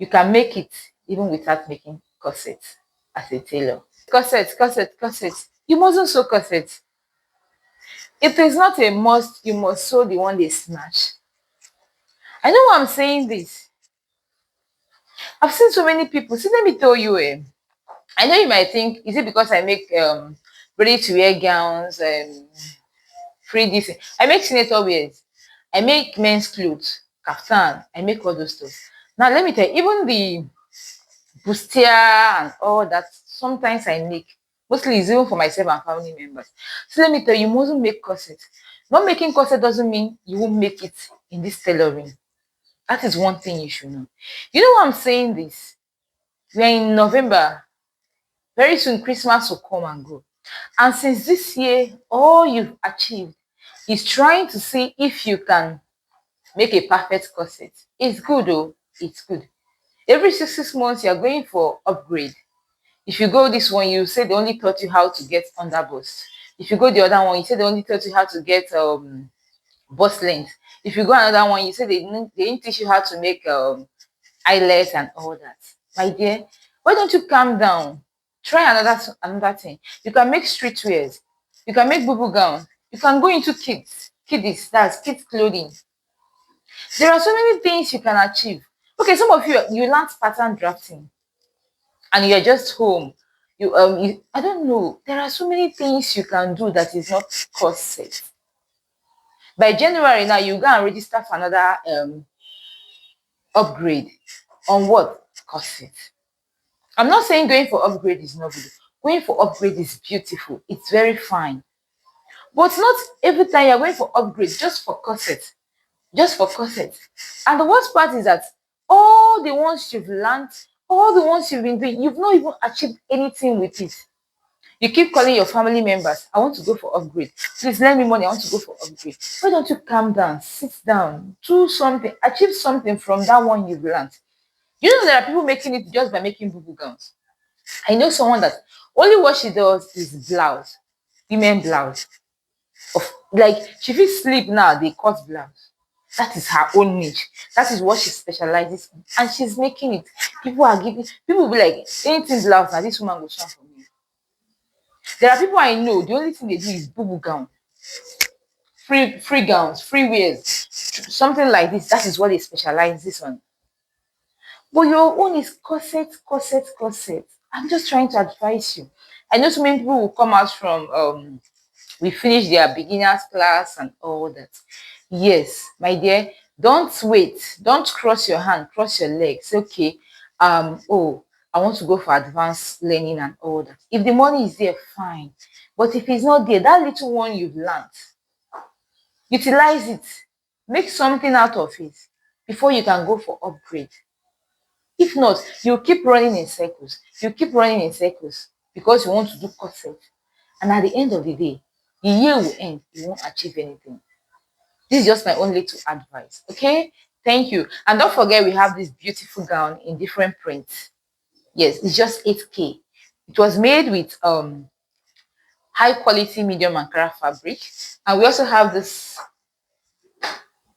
You can make it even without making corsets as a tailor. Corsets. You mustn't sew corsets. It is not a must. You must sew the one they snatch. I know why I'm saying this. I've seen so many people. See, let me tell you, I know you might think, is it because I make ready to wear gowns, free this? I make senator wears. I make men's clothes, kaftan. I make all those stuff. Now let me tell you, even the bustier and all that, sometimes I make. Mostly it's even for myself and family members. So let me tell you, you mustn't make corset. Not making corset doesn't mean you won't make it in this tailoring. That is one thing you should know. You know why I'm saying this? We are in November. Very soon, Christmas will come and go. And since this year, all you've achieved is trying to see if you can make a perfect corset. It's good, though. It's good. Every 6 months, you're going for upgrade. If you go this one, you say they only taught you how to get underbust. If you go the other one, you say they only taught you how to get bust length. If you go another one, you say they didn't teach you how to make eyelets and all that. My dear, why don't you calm down? Try another thing. You can make streetwears. You can make boo gown. You can go into kiddies, that's kids clothing. There are so many things you can achieve. Okay, some of you learned pattern drafting and you're just home. I don't know. There are so many things you can do that is not corset. By January now, you go and register for another upgrade on what? Corset. I'm not saying going for upgrade is not good. Going for upgrade is beautiful. It's very fine. But not every time you're going for upgrade just for corset. Just for corset. And the worst part is that all the ones you've learned, all the ones you've been doing, you've not even achieved anything with it. You keep calling your family members, I want to go for upgrade. Please lend me money, I want to go for upgrade. Why don't you calm down, sit down, do something, achieve something from that one you've learned? You know there are people making it just by making boo gowns. I know someone that only what she does is blouse, women blouse. Like she feels sleep now, they cut blouse. That is her own niche. That is what she specializes in. And she's making it. People will be like, anything blouse, now this woman will shine for me. There are people I know, the only thing they do is boo gown. Free gowns, free wears, something like this. That is what they specialize on. But your own is corset. I'm just trying to advise you. I know so many people will come out from we finish their beginners class and all that. Yes, my dear, don't wait. Don't cross your hand, cross your legs. Okay. Oh, I want to go for advanced learning and all that. If the money is there, fine. But if it's not there, that little one you've learned, utilize it. Make something out of it before you can go for upgrade. If not, you keep running in circles. You keep running in circles because you want to do corset. And at the end of the day, the year will end. You won't achieve anything. This is just my own little advice. Okay? Thank you. And don't forget, we have this beautiful gown in different prints. Yes, it's just 8K. It was made with high quality medium Ankara fabric. And we also have this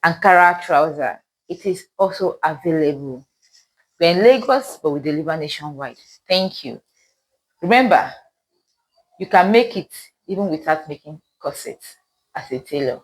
Ankara trouser. It is also available. We're in Lagos, but we deliver nationwide. Thank you. Remember, you can make it even without making corsets as a tailor.